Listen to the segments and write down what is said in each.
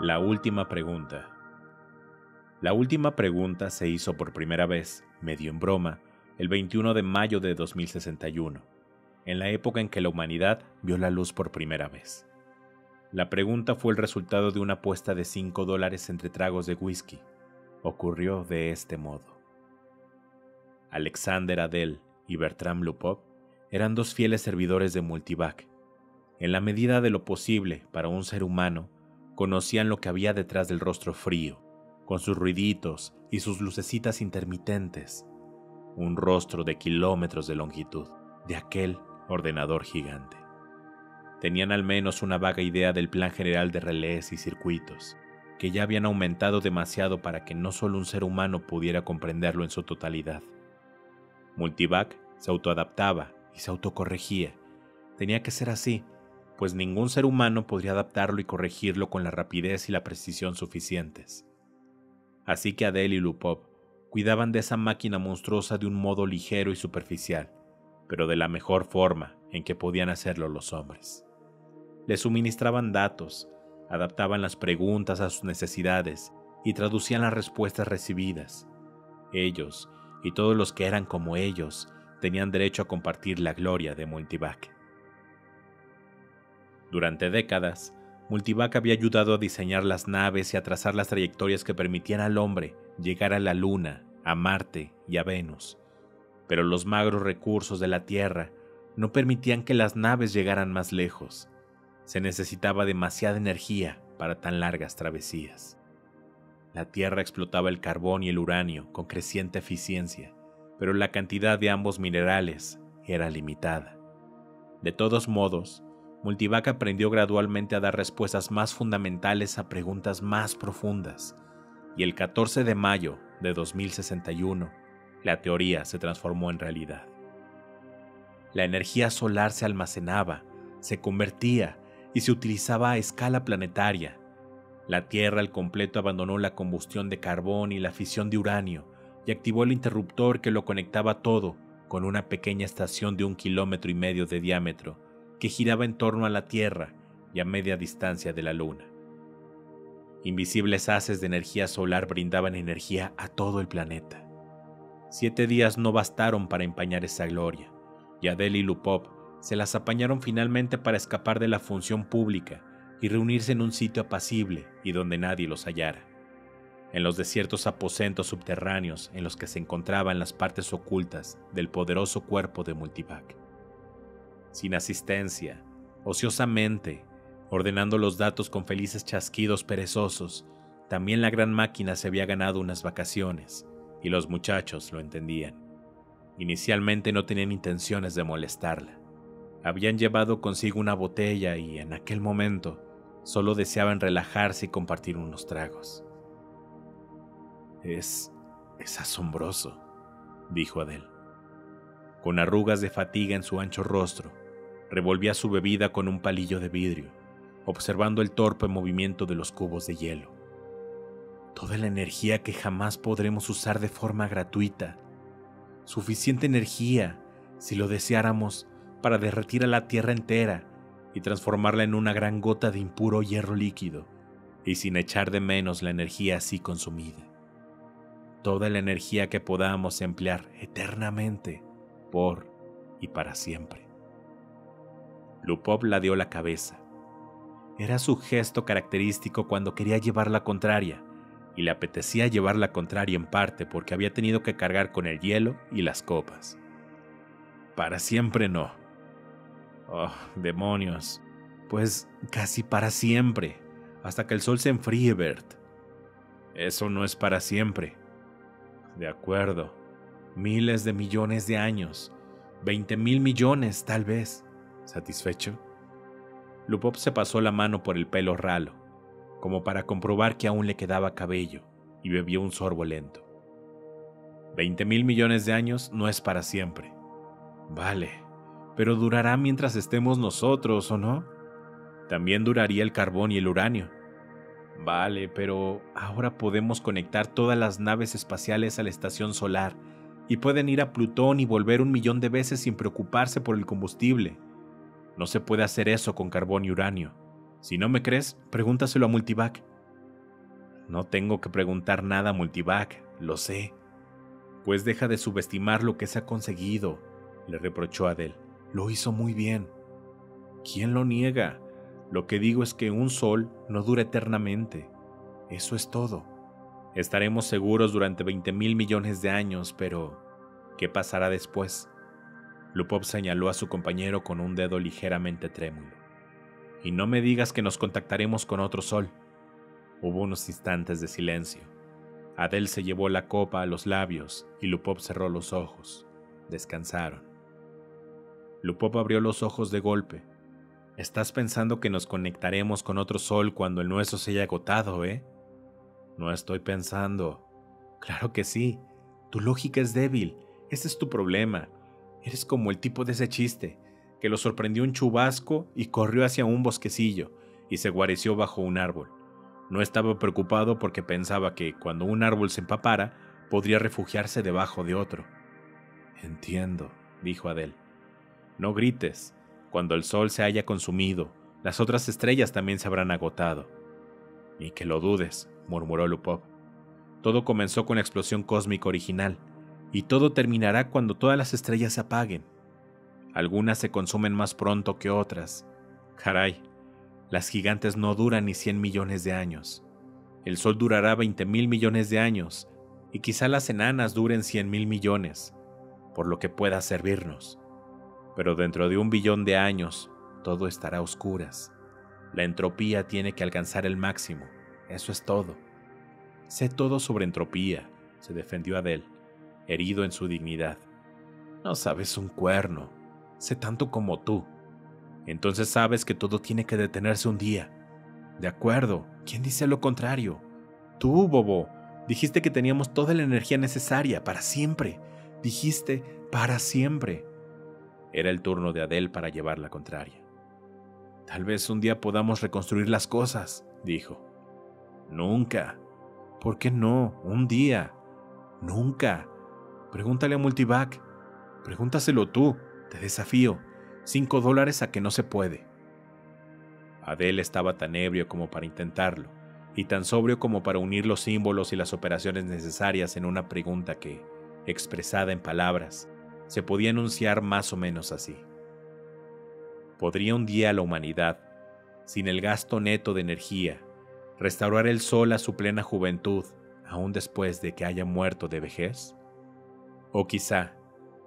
La última pregunta. La última pregunta se hizo por primera vez, medio en broma, el 21 de mayo de 2061, en la época en que la humanidad vio la luz por primera vez. La pregunta fue el resultado de una apuesta de $5 entre tragos de whisky. Ocurrió de este modo. Alexander Adel y Bertram Lupov eran dos fieles servidores de Multivac. En la medida de lo posible para un ser humano, conocían lo que había detrás del rostro frío, con sus ruiditos y sus lucecitas intermitentes. Un rostro de kilómetros de longitud, de aquel ordenador gigante. Tenían al menos una vaga idea del plan general de relés y circuitos, que ya habían aumentado demasiado para que no solo un ser humano pudiera comprenderlo en su totalidad. Multivac se autoadaptaba y se autocorregía. Tenía que ser así, pues ningún ser humano podría adaptarlo y corregirlo con la rapidez y la precisión suficientes. Así que Adel y Lupov cuidaban de esa máquina monstruosa de un modo ligero y superficial, pero de la mejor forma en que podían hacerlo los hombres. Le suministraban datos, adaptaban las preguntas a sus necesidades y traducían las respuestas recibidas. Ellos, y todos los que eran como ellos, tenían derecho a compartir la gloria de Multivac. Durante décadas, Multivac había ayudado a diseñar las naves y a trazar las trayectorias que permitían al hombre llegar a la Luna, a Marte y a Venus. Pero los magros recursos de la Tierra no permitían que las naves llegaran más lejos. Se necesitaba demasiada energía para tan largas travesías. La Tierra explotaba el carbón y el uranio con creciente eficiencia, pero la cantidad de ambos minerales era limitada. De todos modos, Multivac aprendió gradualmente a dar respuestas más fundamentales a preguntas más profundas, y el 14 de mayo de 2061, la teoría se transformó en realidad. La energía solar se almacenaba, se convertía y se utilizaba a escala planetaria. La Tierra al completo abandonó la combustión de carbón y la fisión de uranio y activó el interruptor que lo conectaba todo con una pequeña estación de 1,5 kilómetros de diámetro que giraba en torno a la Tierra y a media distancia de la Luna. Invisibles haces de energía solar brindaban energía a todo el planeta. 7 días no bastaron para empañar esa gloria, y Adel y Lupov se las apañaron finalmente para escapar de la función pública y reunirse en un sitio apacible y donde nadie los hallara. En los desiertos aposentos subterráneos en los que se encontraban las partes ocultas del poderoso cuerpo de Multivac. Sin asistencia, ociosamente, ordenando los datos con felices chasquidos perezosos, también la gran máquina se había ganado unas vacaciones, y los muchachos lo entendían. Inicialmente no tenían intenciones de molestarla. Habían llevado consigo una botella y, en aquel momento, solo deseaban relajarse y compartir unos tragos. Es asombroso, dijo Adel. Con arrugas de fatiga en su ancho rostro, revolvía su bebida con un palillo de vidrio, observando el torpe movimiento de los cubos de hielo. Toda la energía que jamás podremos usar de forma gratuita. Suficiente energía, si lo deseáramos, para derretir a la Tierra entera y transformarla en una gran gota de impuro hierro líquido, y sin echar de menos la energía así consumida. Toda la energía que podamos emplear eternamente, por y para siempre. Lupov ladeó la cabeza. Era su gesto característico cuando quería llevar la contraria, y le apetecía llevar la contraria en parte porque había tenido que cargar con el hielo y las copas. Para siempre no. Oh, demonios. Pues casi para siempre, hasta que el sol se enfríe, Bert. Eso no es para siempre. De acuerdo. Miles de millones de años. 20,000 millones, tal vez. ¿Satisfecho? Lupov se pasó la mano por el pelo ralo, como para comprobar que aún le quedaba cabello, y bebió un sorbo lento. 20,000 millones de años no es para siempre. Vale, pero durará mientras estemos nosotros, ¿o no? También duraría el carbón y el uranio. Vale, pero ahora podemos conectar todas las naves espaciales a la estación solar y pueden ir a Plutón y volver 1,000,000 de veces sin preocuparse por el combustible. No se puede hacer eso con carbón y uranio. Si no me crees, pregúntaselo a Multivac. No tengo que preguntar nada a Multivac, lo sé. Pues deja de subestimar lo que se ha conseguido, le reprochó Adele. Lo hizo muy bien. ¿Quién lo niega? Lo que digo es que un sol no dura eternamente. Eso es todo. Estaremos seguros durante 20.000 millones de años, pero ¿qué pasará después? Lupov señaló a su compañero con un dedo ligeramente trémulo. Y no me digas que nos contactaremos con otro sol. Hubo unos instantes de silencio. Adele se llevó la copa a los labios y Lupov cerró los ojos. Descansaron. Lupov abrió los ojos de golpe. Estás pensando que nos conectaremos con otro sol cuando el nuestro se haya agotado, ¿eh? No estoy pensando. Claro que sí. Tu lógica es débil. Ese es tu problema. Eres como el tipo de ese chiste, que lo sorprendió un chubasco y corrió hacia un bosquecillo y se guareció bajo un árbol. No estaba preocupado porque pensaba que cuando un árbol se empapara, podría refugiarse debajo de otro. Entiendo, dijo Adele. No grites. Cuando el sol se haya consumido, las otras estrellas también se habrán agotado. Ni que lo dudes, murmuró Lupov. Todo comenzó con la explosión cósmica original, y todo terminará cuando todas las estrellas se apaguen. Algunas se consumen más pronto que otras. Caray, las gigantes no duran ni 100 millones de años. El Sol durará 20.000 millones de años, y quizá las enanas duren 100.000 millones, por lo que pueda servirnos. Pero dentro de 1 billón de años, todo estará a oscuras. La entropía tiene que alcanzar el máximo, eso es todo. Sé todo sobre entropía, se defendió Adele, herido en su dignidad. No sabes un cuerno, sé tanto como tú. Entonces sabes que todo tiene que detenerse un día. De acuerdo, ¿quién dice lo contrario? Tú, bobo, dijiste que teníamos toda la energía necesaria para siempre. Dijiste para siempre. Era el turno de Adele para llevar la contraria. Tal vez un día podamos reconstruir las cosas, dijo. Nunca. ¿Por qué no? Un día. Nunca. Pregúntale a Multivac. Pregúntaselo tú. Te desafío. $5 a que no se puede. Adele estaba tan ebrio como para intentarlo, y tan sobrio como para unir los símbolos y las operaciones necesarias en una pregunta que, expresada en palabras, se podía enunciar más o menos así. ¿Podría un día la humanidad, sin el gasto neto de energía, restaurar el sol a su plena juventud, aún después de que haya muerto de vejez? O quizá,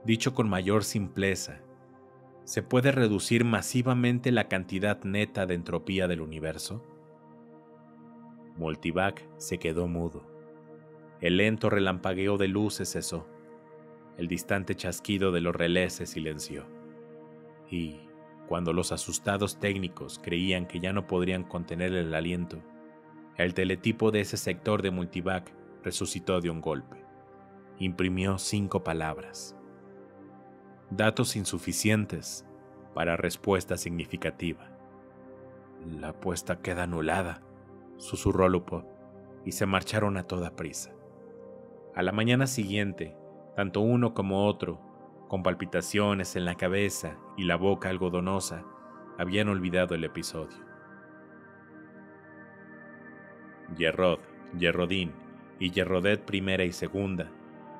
dicho con mayor simpleza, ¿se puede reducir masivamente la cantidad neta de entropía del universo? Multivac se quedó mudo. El lento relampagueo de luces cesó. El distante chasquido de los relés se silenció. Y, cuando los asustados técnicos creían que ya no podrían contener el aliento, el teletipo de ese sector de Multivac resucitó de un golpe. Imprimió 5 palabras. Datos insuficientes para respuesta significativa. La apuesta queda anulada, susurró Lupov, y se marcharon a toda prisa. A la mañana siguiente, tanto uno como otro, con palpitaciones en la cabeza y la boca algodonosa, habían olvidado el episodio. Gerrod, Gerrodín y Gerrodet primera y segunda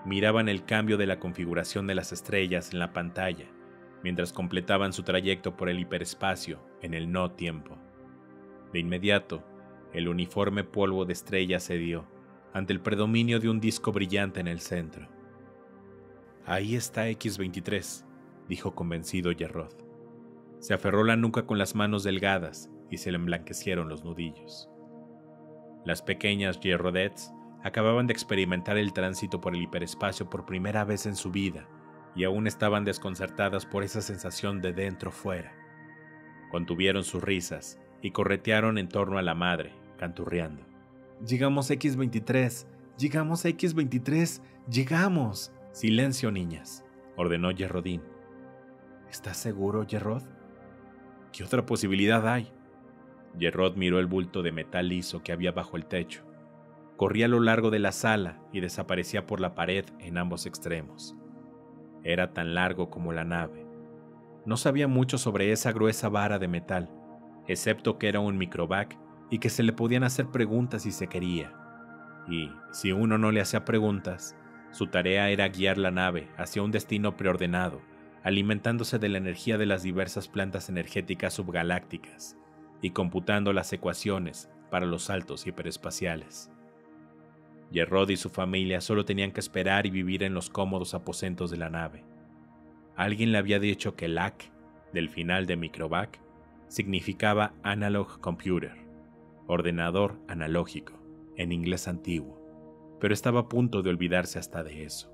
miraban el cambio de la configuración de las estrellas en la pantalla mientras completaban su trayecto por el hiperespacio en el no tiempo. De inmediato, el uniforme polvo de estrellas cedió ante el predominio de un disco brillante en el centro. Ahí está X-23, dijo convencido Gerrod. Se aferró la nuca con las manos delgadas y se le emblanquecieron los nudillos. Las pequeñas Gerrodets acababan de experimentar el tránsito por el hiperespacio por primera vez en su vida y aún estaban desconcertadas por esa sensación de dentro fuera. Contuvieron sus risas y corretearon en torno a la madre, canturreando. «Llegamos X-23, llegamos X-23, llegamos». «Silencio, niñas», ordenó Gerrodín. «¿Estás seguro, Gerrod? ¿Qué otra posibilidad hay?» Gerrod miró el bulto de metal liso que había bajo el techo. Corría a lo largo de la sala y desaparecía por la pared en ambos extremos. Era tan largo como la nave. No sabía mucho sobre esa gruesa vara de metal, excepto que era un microvac y que se le podían hacer preguntas si se quería. y, si uno no le hacía preguntas, su tarea era guiar la nave hacia un destino preordenado, alimentándose de la energía de las diversas plantas energéticas subgalácticas y computando las ecuaciones para los saltos hiperespaciales. Yerrod y su familia solo tenían que esperar y vivir en los cómodos aposentos de la nave. Alguien le había dicho que el AC, del final de Microvac, significaba Analog Computer, ordenador analógico, en inglés antiguo, pero estaba a punto de olvidarse hasta de eso.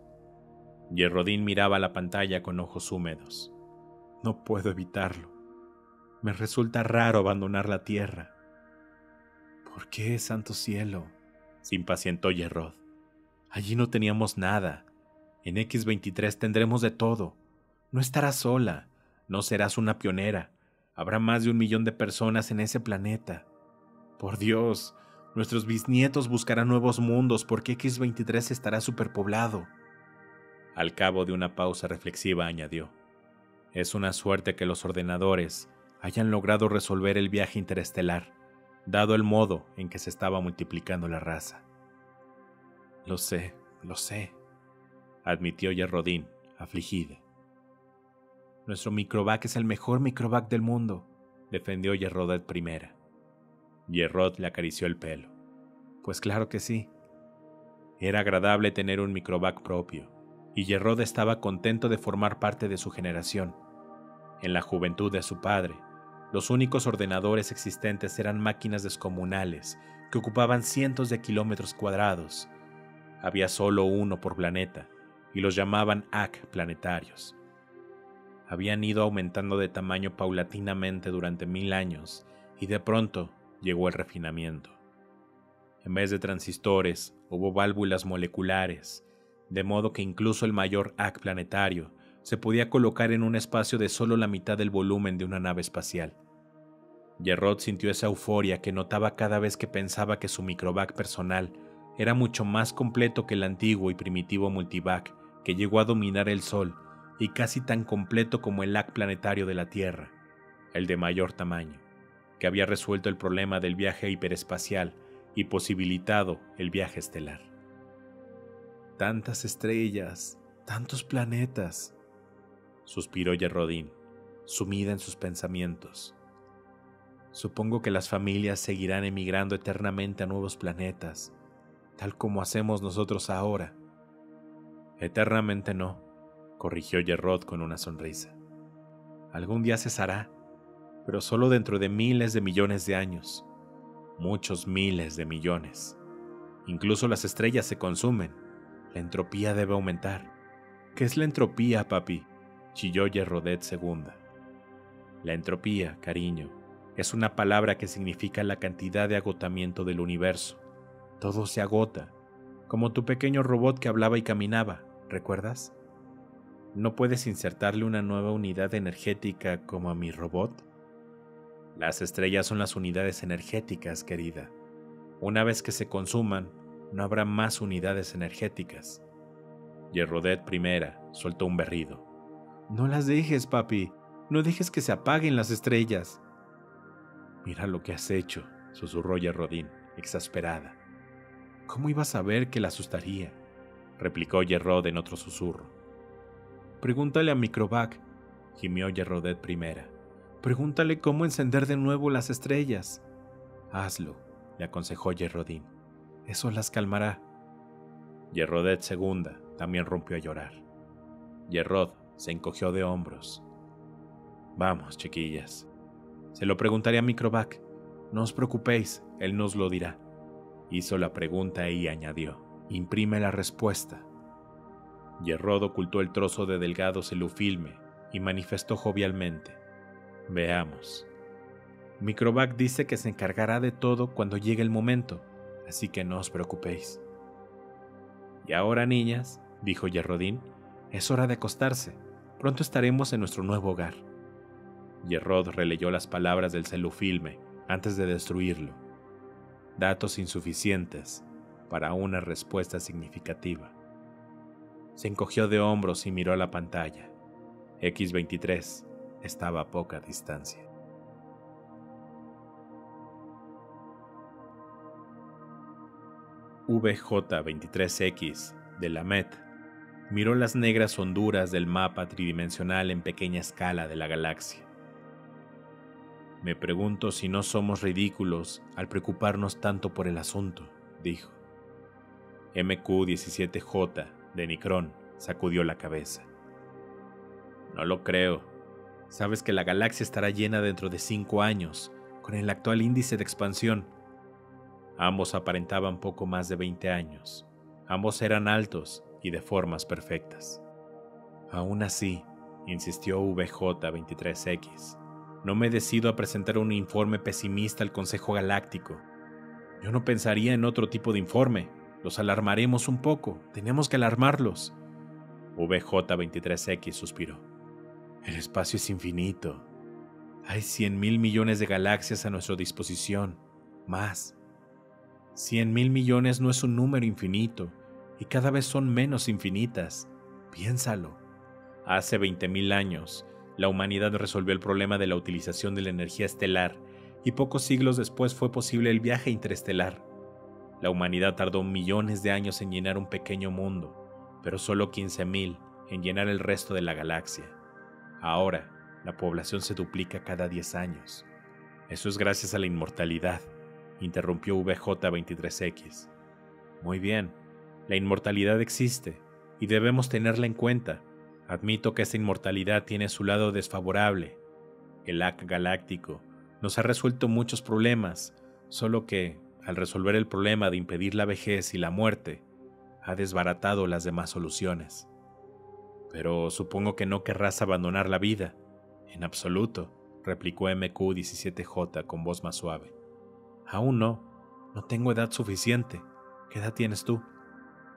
Yerrodín miraba la pantalla con ojos húmedos. No puedo evitarlo. Me resulta raro abandonar la Tierra. ¿Por qué, santo cielo?, se impacientó Yerrod. Allí no teníamos nada. En X-23 tendremos de todo. No estarás sola. No serás una pionera. Habrá más de 1 millón de personas en ese planeta. Por Dios, nuestros bisnietos buscarán nuevos mundos porque X-23 estará superpoblado. Al cabo de una pausa reflexiva añadió: es una suerte que los ordenadores hayan logrado resolver el viaje interestelar, dado el modo en que se estaba multiplicando la raza. Lo sé, admitió Yerrodín, afligida. Nuestro Microvac es el mejor Microvac del mundo, defendió Yerrodet primera. Yerrod le acarició el pelo. Pues claro que sí. Era agradable tener un Microvac propio, y Yerrod estaba contento de formar parte de su generación. En la juventud de su padre, los únicos ordenadores existentes eran máquinas descomunales que ocupaban cientos de kilómetros cuadrados. Había solo uno por planeta, y los llamaban AC planetarios. Habían ido aumentando de tamaño paulatinamente durante 1000 años, y de pronto llegó el refinamiento. En vez de transistores, hubo válvulas moleculares, de modo que incluso el mayor AC planetario se podía colocar en un espacio de solo la mitad del volumen de una nave espacial. Yerrod sintió esa euforia que notaba cada vez que pensaba que su Microvac personal era mucho más completo que el antiguo y primitivo Multivac que llegó a dominar el Sol y casi tan completo como el AC planetario de la Tierra, el de mayor tamaño, que había resuelto el problema del viaje hiperespacial y posibilitado el viaje estelar. Tantas estrellas, tantos planetas, suspiró Yerrodín, sumida en sus pensamientos. Supongo que las familias seguirán emigrando eternamente a nuevos planetas, tal como hacemos nosotros ahora. Eternamente no, corrigió Yerrod con una sonrisa. Algún día cesará, pero solo dentro de miles de millones de años. Muchos miles de millones. Incluso las estrellas se consumen. La entropía debe aumentar. ¿Qué es la entropía, papi?, chilló Yerrodet segunda. La entropía, cariño, es una palabra que significa la cantidad de agotamiento del universo. Todo se agota, como tu pequeño robot que hablaba y caminaba, ¿recuerdas? ¿No puedes insertarle una nueva unidad energética como a mi robot? Las estrellas son las unidades energéticas, querida. Una vez que se consuman, no habrá más unidades energéticas. Yerrodet primera soltó un berrido. No las dejes, papi. No dejes que se apaguen las estrellas. Mira lo que has hecho, susurró Yerrodín, exasperada. ¿Cómo ibas a saber que la asustaría?, replicó Yerrod en otro susurro. Pregúntale a Microvac, gimió Yerrodet primera. Pregúntale cómo encender de nuevo las estrellas. Hazlo, le aconsejó Yerrodín. Eso las calmará. Yerrodet segunda también rompió a llorar. Yerrod se encogió de hombros. Vamos, chiquillas. Se lo preguntaré a Microvac. No os preocupéis, él nos lo dirá. Hizo la pregunta y añadió: imprime la respuesta. Yerrod ocultó el trozo de delgado celufilme y manifestó jovialmente: veamos. Microvac dice que se encargará de todo cuando llegue el momento, así que no os preocupéis. Y ahora, niñas, dijo Yerrodín, es hora de acostarse. Pronto estaremos en nuestro nuevo hogar. Yerrod releyó las palabras del celufilme antes de destruirlo. Datos insuficientes para una respuesta significativa. Se encogió de hombros y miró a la pantalla. X-23 estaba a poca distancia. VJ23X de la Met miró las negras honduras del mapa tridimensional en pequeña escala de la galaxia. Me pregunto si no somos ridículos al preocuparnos tanto por el asunto, dijo. MQ-17J de Nicrón sacudió la cabeza. No lo creo. Sabes que la galaxia estará llena dentro de 5 años, con el actual índice de expansión. Ambos aparentaban poco más de 20 años. Ambos eran altos y de formas perfectas. Aún así, insistió VJ23X, no me decido a presentar un informe pesimista al Consejo Galáctico. Yo no pensaría en otro tipo de informe. Los alarmaremos un poco. Tenemos que alarmarlos. VJ23X suspiró. El espacio es infinito. Hay 100.000 millones de galaxias a nuestra disposición. Más. 100.000 millones no es un número infinito, y cada vez son menos infinitas. Piénsalo. Hace 20.000 años, la humanidad resolvió el problema de la utilización de la energía estelar, y pocos siglos después fue posible el viaje interestelar. La humanidad tardó millones de años en llenar un pequeño mundo, pero solo 15.000 en llenar el resto de la galaxia. Ahora, la población se duplica cada 10 años. Eso es gracias a la inmortalidad, interrumpió VJ23X. Muy bien, la inmortalidad existe, y debemos tenerla en cuenta. Admito que esta inmortalidad tiene su lado desfavorable. El AC galáctico nos ha resuelto muchos problemas, solo que, al resolver el problema de impedir la vejez y la muerte, ha desbaratado las demás soluciones. Pero supongo que no querrás abandonar la vida. En absoluto, replicó MQ-17J con voz más suave. Aún no. No tengo edad suficiente. ¿Qué edad tienes tú?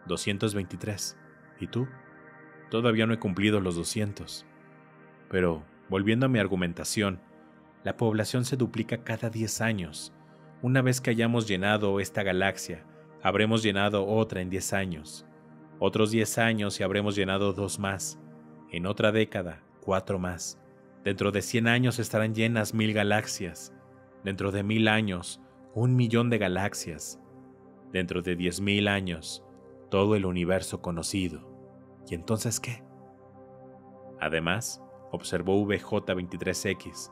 223. ¿Y tú? Todavía no he cumplido los 200. Pero, volviendo a mi argumentación, la población se duplica cada 10 años. Una vez que hayamos llenado esta galaxia, habremos llenado otra en 10 años. Otros 10 años y habremos llenado 2 más. En otra década, 4 más. Dentro de 100 años estarán llenas 1.000 galaxias. Dentro de 1.000 años, 1.000.000 de galaxias. Dentro de 10.000 años, todo el universo conocido. ¿Y entonces qué? Además, observó VJ23X,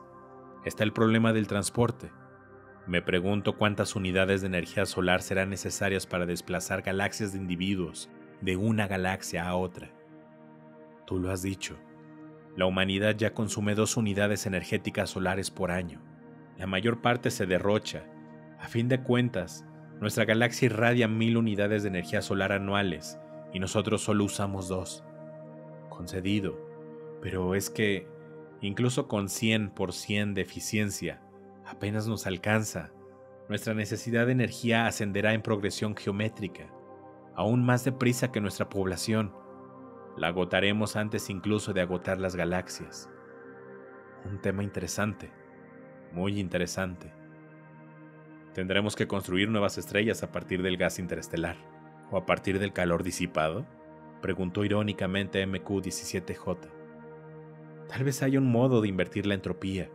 está el problema del transporte. Me pregunto cuántas unidades de energía solar serán necesarias para desplazar galaxias de individuos de una galaxia a otra. Tú lo has dicho. La humanidad ya consume 2 unidades energéticas solares por año. La mayor parte se derrocha. A fin de cuentas, nuestra galaxia irradia 1.000 unidades de energía solar anuales y nosotros solo usamos 2. Concedido. Pero es que, incluso con 100% de eficiencia, apenas nos alcanza. Nuestra necesidad de energía ascenderá en progresión geométrica, aún más deprisa que nuestra población. La agotaremos antes incluso de agotar las galaxias. Un tema interesante, muy interesante. ¿Tendremos que construir nuevas estrellas a partir del gas interestelar o a partir del calor disipado?, preguntó irónicamente MQ-17J. Tal vez haya un modo de invertir la entropía.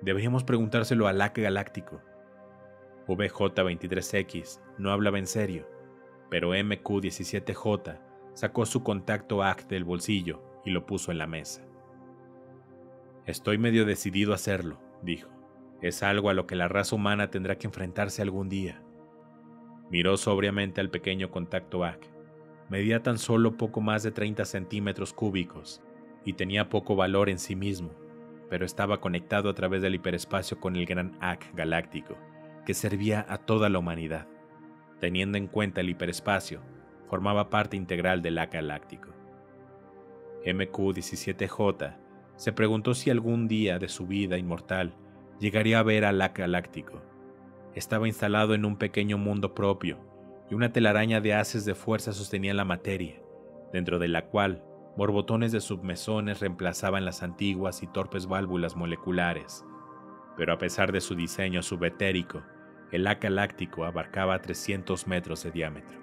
Deberíamos preguntárselo al AC galáctico. VJ23X no hablaba en serio, pero MQ-17J sacó su contacto AC del bolsillo y lo puso en la mesa. Estoy medio decidido a hacerlo, dijo. Es algo a lo que la raza humana tendrá que enfrentarse algún día. Miró sobriamente al pequeño contacto AC. Medía tan solo poco más de 30 centímetros cúbicos y tenía poco valor en sí mismo, pero estaba conectado a través del hiperespacio con el gran AC galáctico, que servía a toda la humanidad. Teniendo en cuenta el hiperespacio, formaba parte integral del AC galáctico. MQ-17J se preguntó si algún día de su vida inmortal llegaría a ver al AC galáctico. Estaba instalado en un pequeño mundo propio, y una telaraña de haces de fuerza sostenía la materia, dentro de la cual borbotones de submesones reemplazaban las antiguas y torpes válvulas moleculares. Pero a pesar de su diseño subetérico, el AC galáctico abarcaba 300 metros de diámetro.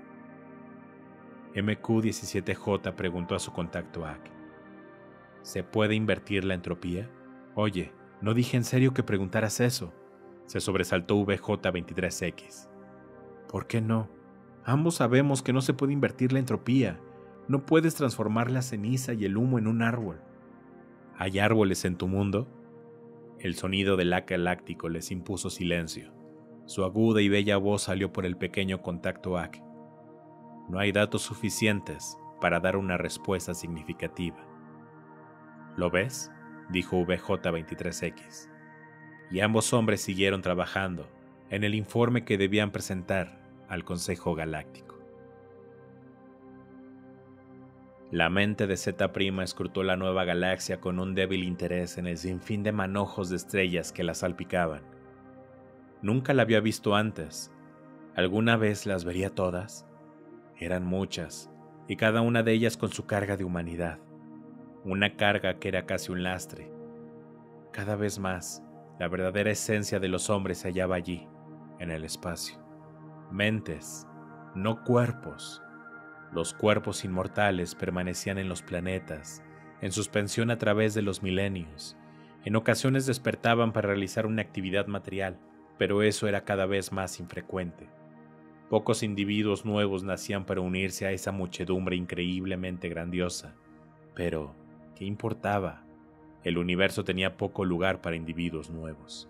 MQ-17J preguntó a su contacto AC: ¿se puede invertir la entropía? Oye, no dije en serio que preguntaras eso, se sobresaltó VJ23X. ¿Por qué no? Ambos sabemos que no se puede invertir la entropía. No puedes transformar la ceniza y el humo en un árbol. ¿Hay árboles en tu mundo? El sonido del haz galáctico les impuso silencio. Su aguda y bella voz salió por el pequeño contacto AC. No hay datos suficientes para dar una respuesta significativa. ¿Lo ves?, dijo VJ-23X. Y ambos hombres siguieron trabajando en el informe que debían presentar al Consejo Galáctico. La mente de Z' escrutó la nueva galaxia con un débil interés en el sinfín de manojos de estrellas que la salpicaban. Nunca la había visto antes. ¿Alguna vez las vería todas? Eran muchas, y cada una de ellas con su carga de humanidad. Una carga que era casi un lastre. Cada vez más, la verdadera esencia de los hombres se hallaba allí, en el espacio. Mentes, no cuerpos. Los cuerpos inmortales permanecían en los planetas, en suspensión a través de los milenios. En ocasiones despertaban para realizar una actividad material, pero eso era cada vez más infrecuente. Pocos individuos nuevos nacían para unirse a esa muchedumbre increíblemente grandiosa. Pero, ¿qué importaba? El universo tenía poco lugar para individuos nuevos.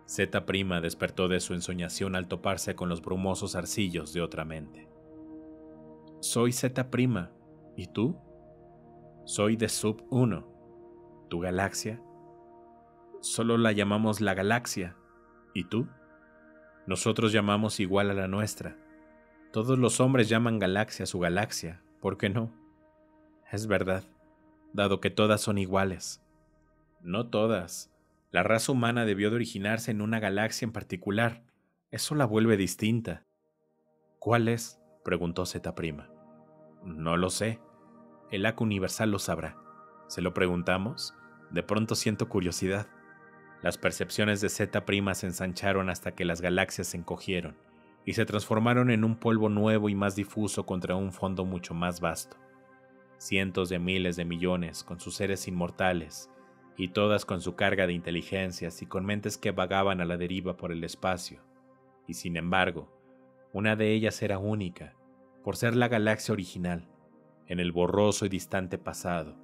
Z' despertó de su ensoñación al toparse con los brumosos arcillos de otra mente. Soy Z', ¿y tú? Soy de Sub 1. ¿Tu galaxia? Solo la llamamos la galaxia. ¿Y tú? Nosotros llamamos igual a la nuestra. Todos los hombres llaman galaxia a su galaxia, ¿por qué no? Es verdad, dado que todas son iguales. No todas. La raza humana debió de originarse en una galaxia en particular. Eso la vuelve distinta. ¿Cuál es?, preguntó Z'. No lo sé. El AC universal lo sabrá. ¿Se lo preguntamos? De pronto siento curiosidad. Las percepciones de Z' se ensancharon hasta que las galaxias se encogieron y se transformaron en un polvo nuevo y más difuso contra un fondo mucho más vasto. Cientos de miles de millones con sus seres inmortales, y todas con su carga de inteligencias y con mentes que vagaban a la deriva por el espacio. Y sin embargo, una de ellas era única, por ser la galaxia original, en el borroso y distante pasado.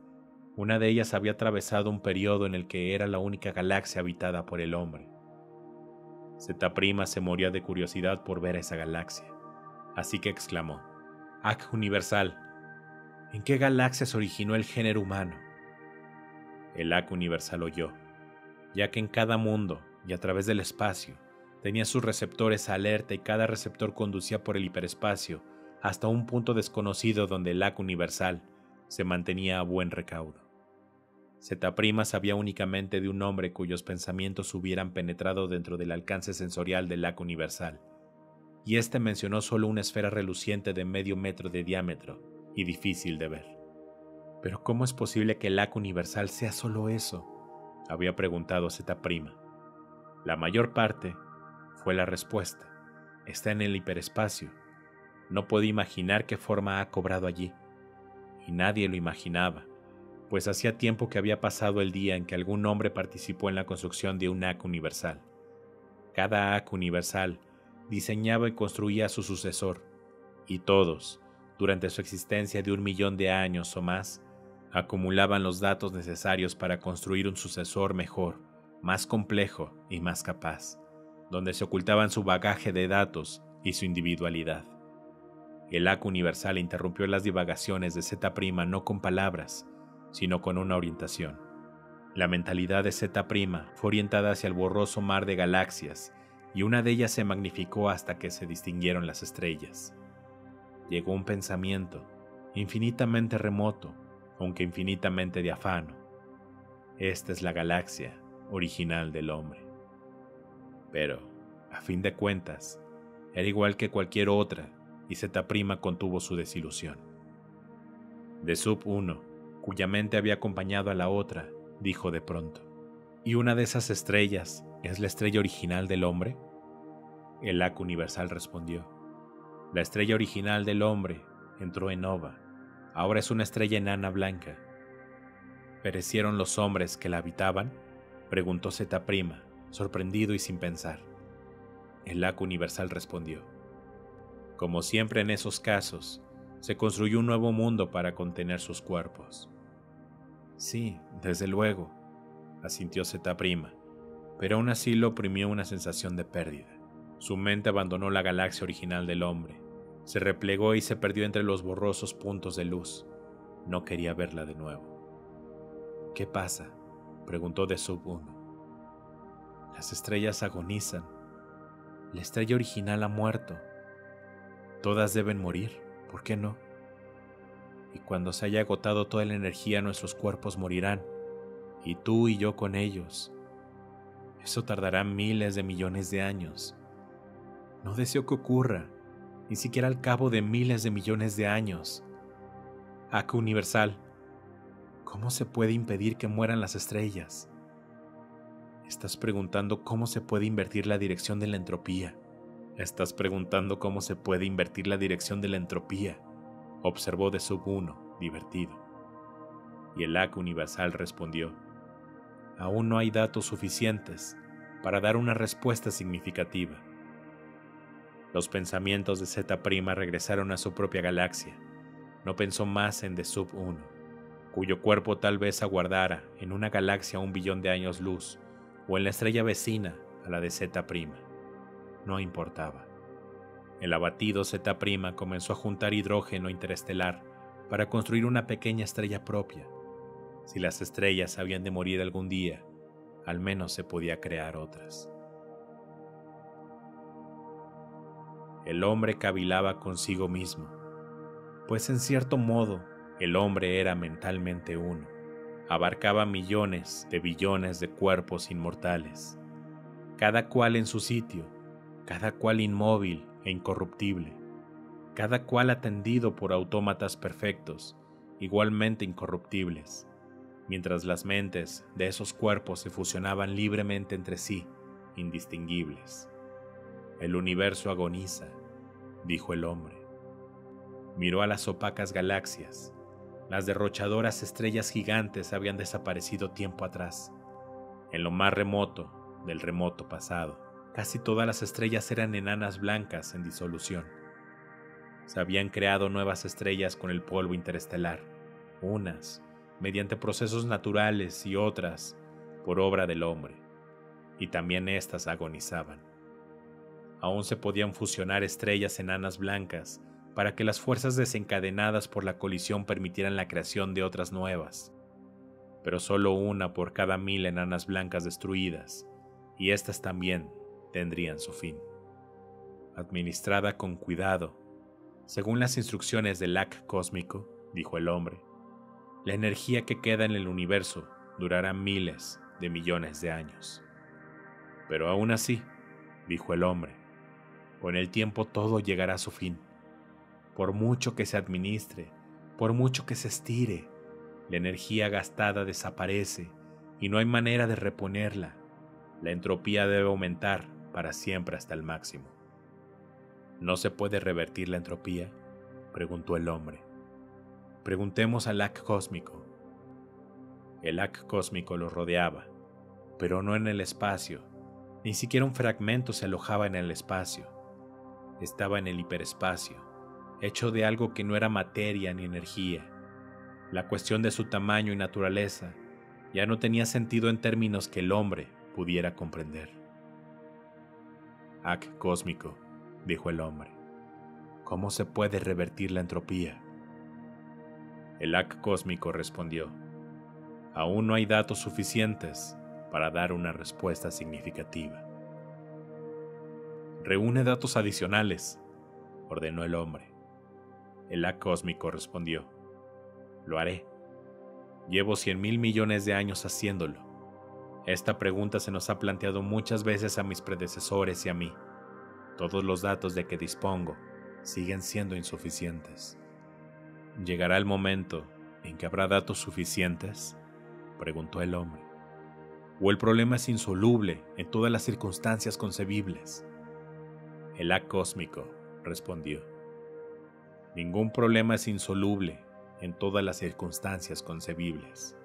Una de ellas había atravesado un periodo en el que era la única galaxia habitada por el hombre. Z' se moría de curiosidad por ver a esa galaxia, así que exclamó: «AC universal, ¿en qué galaxia se originó el género humano?». El AC universal oyó, ya que en cada mundo y a través del espacio tenía sus receptores alerta y cada receptor conducía por el hiperespacio hasta un punto desconocido donde el AC universal se mantenía a buen recaudo. Z' sabía únicamente de un hombre cuyos pensamientos hubieran penetrado dentro del alcance sensorial del AC universal, y este mencionó solo una esfera reluciente de medio metro de diámetro y difícil de ver. ¿Pero cómo es posible que el AC universal sea solo eso?, había preguntado Z'. La mayor parte, fue la respuesta, está en el hiperespacio. No puedo imaginar qué forma ha cobrado allí. Y nadie lo imaginaba, pues hacía tiempo que había pasado el día en que algún hombre participó en la construcción de un AC universal. Cada AC universal diseñaba y construía a su sucesor, y todos, durante su existencia de 1 millón de años o más, acumulaban los datos necesarios para construir un sucesor mejor, más complejo y más capaz, donde se ocultaban su bagaje de datos y su individualidad. El AC universal interrumpió las divagaciones de Z' no con palabras, sino con una orientación. La mentalidad de Z' fue orientada hacia el borroso mar de galaxias, y una de ellas se magnificó hasta que se distinguieron las estrellas. Llegó un pensamiento, infinitamente remoto, aunque infinitamente diáfano. Esta es la galaxia original del hombre. Pero, a fin de cuentas, era igual que cualquier otra, y Z' contuvo su desilusión. De Sub 1, cuya mente había acompañado a la otra, dijo de pronto: ¿y una de esas estrellas es la estrella original del hombre? El AC universal respondió: la estrella original del hombre entró en nova, ahora es una estrella enana blanca. ¿Perecieron los hombres que la habitaban?, preguntó Z', sorprendido y sin pensar. El AC universal respondió: Como siempre en esos casos, se construyó un nuevo mundo para contener sus cuerpos. Sí, desde luego, asintió Zeta Prima, pero aún así lo oprimió una sensación de pérdida. Su mente abandonó la galaxia original del hombre, se replegó y se perdió entre los borrosos puntos de luz. No quería verla de nuevo. ¿Qué pasa?, preguntó de Sub 1. Las estrellas agonizan. La estrella original ha muerto. Todas deben morir, ¿por qué no? Y cuando se haya agotado toda la energía, nuestros cuerpos morirán, y tú y yo con ellos. Eso tardará miles de millones de años. No deseo que ocurra, ni siquiera al cabo de miles de millones de años. Ak Universal, ¿cómo se puede impedir que mueran las estrellas? Estás preguntando cómo se puede invertir la dirección de la entropía. Estás preguntando cómo se puede invertir la dirección de la entropía, observó de Sub 1, divertido. Y el Ak Universal respondió: aún no hay datos suficientes para dar una respuesta significativa. Los pensamientos de Zeta Prima regresaron a su propia galaxia. No pensó más en The Sub 1, cuyo cuerpo tal vez aguardara en una galaxia a 1 billón de años luz, o en la estrella vecina a la de Zeta Prima. No importaba. El abatido Zeta Prima comenzó a juntar hidrógeno interestelar para construir una pequeña estrella propia. Si las estrellas habían de morir algún día, al menos se podía crear otras. El hombre cavilaba consigo mismo, pues en cierto modo el hombre era mentalmente uno. Abarcaba millones de billones de cuerpos inmortales, cada cual en su sitio, cada cual inmóvil e incorruptible, cada cual atendido por autómatas perfectos, igualmente incorruptibles, mientras las mentes de esos cuerpos se fusionaban libremente entre sí, indistinguibles. El universo agoniza, dijo el hombre. Miró a las opacas galaxias. Las derrochadoras estrellas gigantes habían desaparecido tiempo atrás. En lo más remoto del remoto pasado, casi todas las estrellas eran enanas blancas en disolución. Se habían creado nuevas estrellas con el polvo interestelar, unas mediante procesos naturales y otras por obra del hombre, y también éstas agonizaban. Aún se podían fusionar estrellas enanas blancas para que las fuerzas desencadenadas por la colisión permitieran la creación de otras nuevas, pero solo una por cada 1000 enanas blancas destruidas, y éstas también tendrían su fin. Administrada con cuidado, según las instrucciones del Ak cósmico, dijo el hombre, la energía que queda en el universo durará miles de millones de años. Pero aún así, dijo el hombre, con el tiempo todo llegará a su fin. Por mucho que se administre, por mucho que se estire, la energía gastada desaparece y no hay manera de reponerla. La entropía debe aumentar para siempre hasta el máximo. ¿No se puede revertir la entropía?, preguntó el hombre. Preguntemos al Ak cósmico. El Ak cósmico lo rodeaba, pero no en el espacio. Ni siquiera un fragmento se alojaba en el espacio. Estaba en el hiperespacio, hecho de algo que no era materia ni energía. La cuestión de su tamaño y naturaleza ya no tenía sentido en términos que el hombre pudiera comprender. Ak cósmico, dijo el hombre, ¿cómo se puede revertir la entropía? El Ak cósmico respondió, aún no hay datos suficientes para dar una respuesta significativa. Reúne datos adicionales, ordenó el hombre. El Ak cósmico respondió, lo haré. Llevo 100.000 millones de años haciéndolo. Esta pregunta se nos ha planteado muchas veces a mis predecesores y a mí. Todos los datos de que dispongo siguen siendo insuficientes. ¿Llegará el momento en que habrá datos suficientes?, preguntó el hombre. ¿O el problema es insoluble en todas las circunstancias concebibles? El Ak cósmico respondió, ningún problema es insoluble en todas las circunstancias concebibles.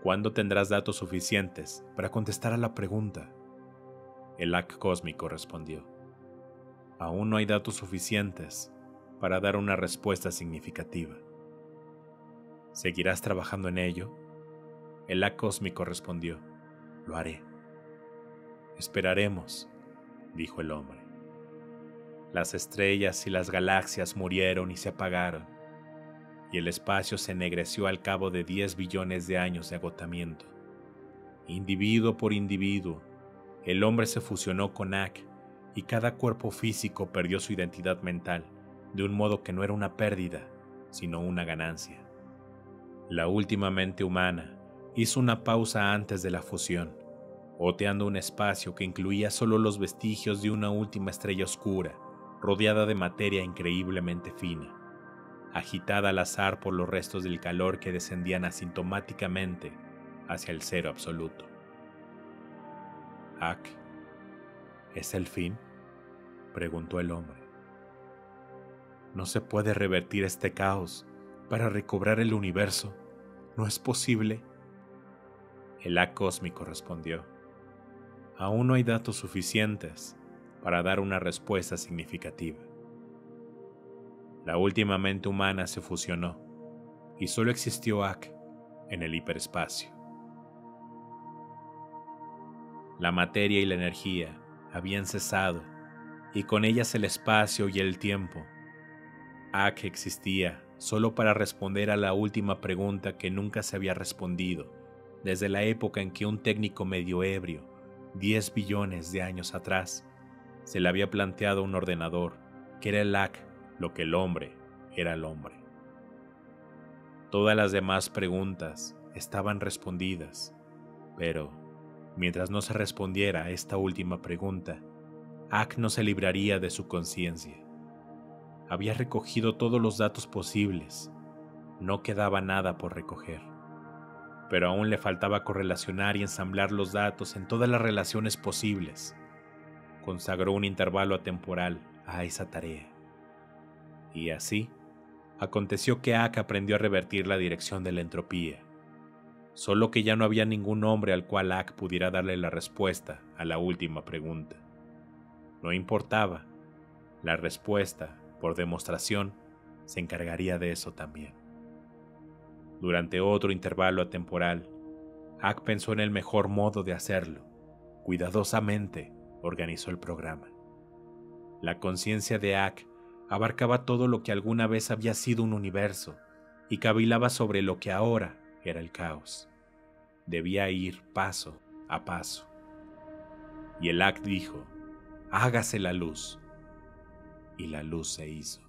¿Cuándo tendrás datos suficientes para contestar a la pregunta? El Ak cósmico respondió, Aún no hay datos suficientes para dar una respuesta significativa. ¿Seguirás trabajando en ello? El Ak cósmico respondió: lo haré. Esperaremos, dijo el hombre. Las estrellas y las galaxias murieron y se apagaron, y el espacio se ennegreció al cabo de 10 billones de años de agotamiento. Individuo por individuo, el hombre se fusionó con Ak, y cada cuerpo físico perdió su identidad mental, de un modo que no era una pérdida, sino una ganancia. La última mente humana hizo una pausa antes de la fusión, oteando un espacio que incluía solo los vestigios de una última estrella oscura, rodeada de materia increíblemente fina, agitada al azar por los restos del calor que descendían asintomáticamente hacia el cero absoluto. Ak, ¿es el fin?, preguntó el hombre. No se puede revertir este caos para recobrar el universo. ¿No es posible? El Ak cósmico respondió: aún no hay datos suficientes para dar una respuesta significativa. La última mente humana se fusionó y solo existió Ak en el hiperespacio. La materia y la energía habían cesado, y con ellas el espacio y el tiempo. Ak existía solo para responder a la última pregunta que nunca se había respondido desde la época en que un técnico medio ebrio, 10 billones de años atrás, se le había planteado a un ordenador que era el Ak lo que el hombre era el hombre. Todas las demás preguntas estaban respondidas, pero mientras no se respondiera a esta última pregunta, Ak no se libraría de su conciencia. Había recogido todos los datos posibles, no quedaba nada por recoger, pero aún le faltaba correlacionar y ensamblar los datos en todas las relaciones posibles. Consagró un intervalo atemporal a esa tarea. Y así, aconteció que Ak aprendió a revertir la dirección de la entropía, solo que ya no había ningún hombre al cual Ak pudiera darle la respuesta a la última pregunta. No importaba, la respuesta, por demostración, se encargaría de eso también. Durante otro intervalo atemporal, Ak pensó en el mejor modo de hacerlo. Cuidadosamente organizó el programa. La conciencia de Ak abarcaba todo lo que alguna vez había sido un universo y cavilaba sobre lo que ahora era el caos. Debía ir paso a paso. Y el Ak dijo: hágase la luz. Y la luz se hizo.